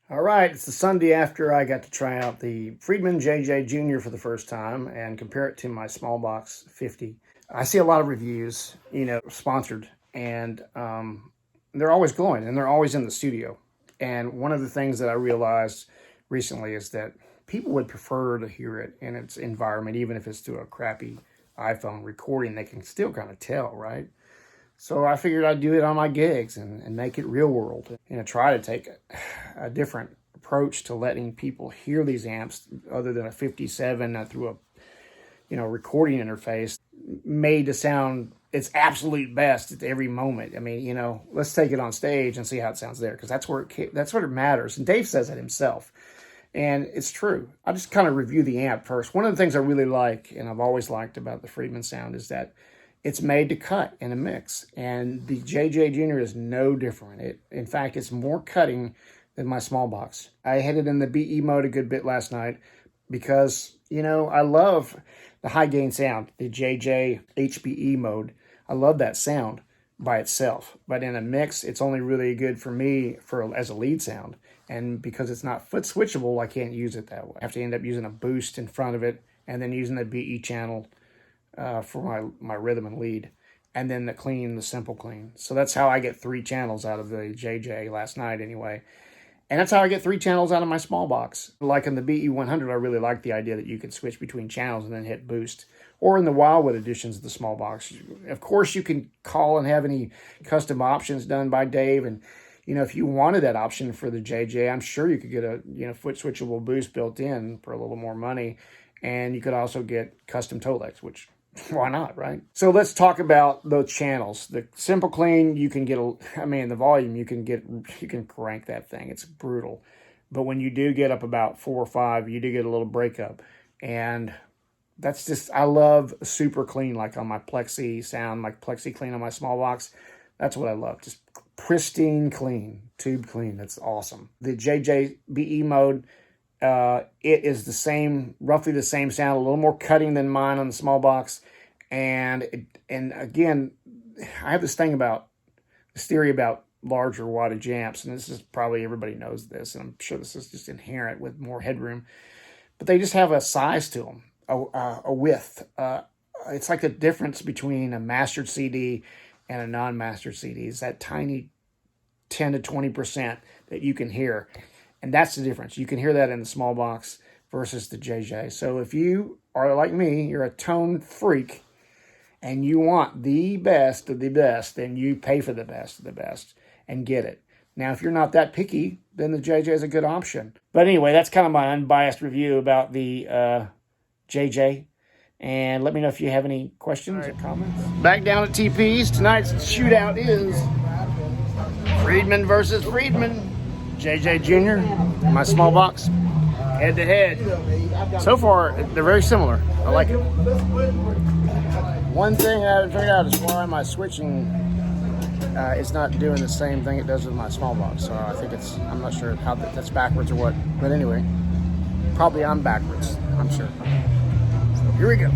All right, it's the Sunday after I got to try out the Friedman JJ Jr. for the first time and compare it to my SmallBox 50. I see a lot of reviews, sponsored, and they're always glowing and they're always in the studio. And one of the things that I realized recently is that people would prefer to hear it in its environment, even if it's through a crappy iPhone recording. They can still kind of tell, right? So I figured I'd do it on my gigs and make it real world. Try to take a different approach to letting people hear these amps other than a 57 through a recording interface made to sound its absolute best at every moment. I mean, let's take it on stage and see how it sounds there, because that's where it matters. And Dave says it himself. And it's true. I'll just kind of review the amp first. One of the things I really like, and I've always liked about the Friedman sound, is that it's made to cut in a mix, and the JJ Jr. is no different. In fact, it's more cutting than my SmallBox. I had it in the BE mode a good bit last night because, I love the high gain sound, the JJ HBE mode. I love that sound by itself, but in a mix, it's only really good for me as a lead sound. And because it's not foot switchable, I can't use it that way. I have to end up using a boost in front of it and then using the BE channel for my rhythm and lead, and then the simple clean. So that's how I get 3 channels out of the JJ last night anyway. And that's how I get 3 channels out of my SmallBox. Like in the BE100, I really like the idea that you could switch between channels and then hit boost. Or in the Wildwood editions of the SmallBox. Of course, you can call and have any custom options done by Dave. And, if you wanted that option for the JJ, I'm sure you could get a foot switchable boost built in for a little more money. And you could also get custom toe legs, which why not, right? So let's talk about those channels. The simple clean, you can get the volume, you can crank that thing. It's brutal. But when you do get up about 4 or 5, you do get a little breakup. And that's just, I love super clean, like on my Plexi sound, like Plexi clean on my SmallBox. That's what I love. Just pristine clean, tube clean. That's awesome. The JJ BE mode, it is roughly the same sound, a little more cutting than mine on the SmallBox. And again, I have this theory about larger wattage amps, and this is probably, everybody knows this, and I'm sure this is just inherent with more headroom, but they just have a size to them, a width. It's like the difference between a mastered CD and a non-mastered CD. It's that tiny 10 to 20% that you can hear. And that's the difference. You can hear that in the SmallBox versus the JJ. So if you are like me, you're a tone freak, and you want the best of the best, then you pay for the best of the best and get it. Now, if you're not that picky, then the JJ is a good option. But anyway, that's kind of my unbiased review about the JJ. And let me know if you have any questions or comments. Back down at TP's. Tonight's shootout is Friedman versus Friedman. JJ Jr., my SmallBox, head to head. So far, they're very similar. I like it. One thing I haven't figured out is why my switching is not doing the same thing it does with my SmallBox. So I think I'm not sure how that's backwards or what. But anyway, probably I'm backwards, I'm sure. So here we go.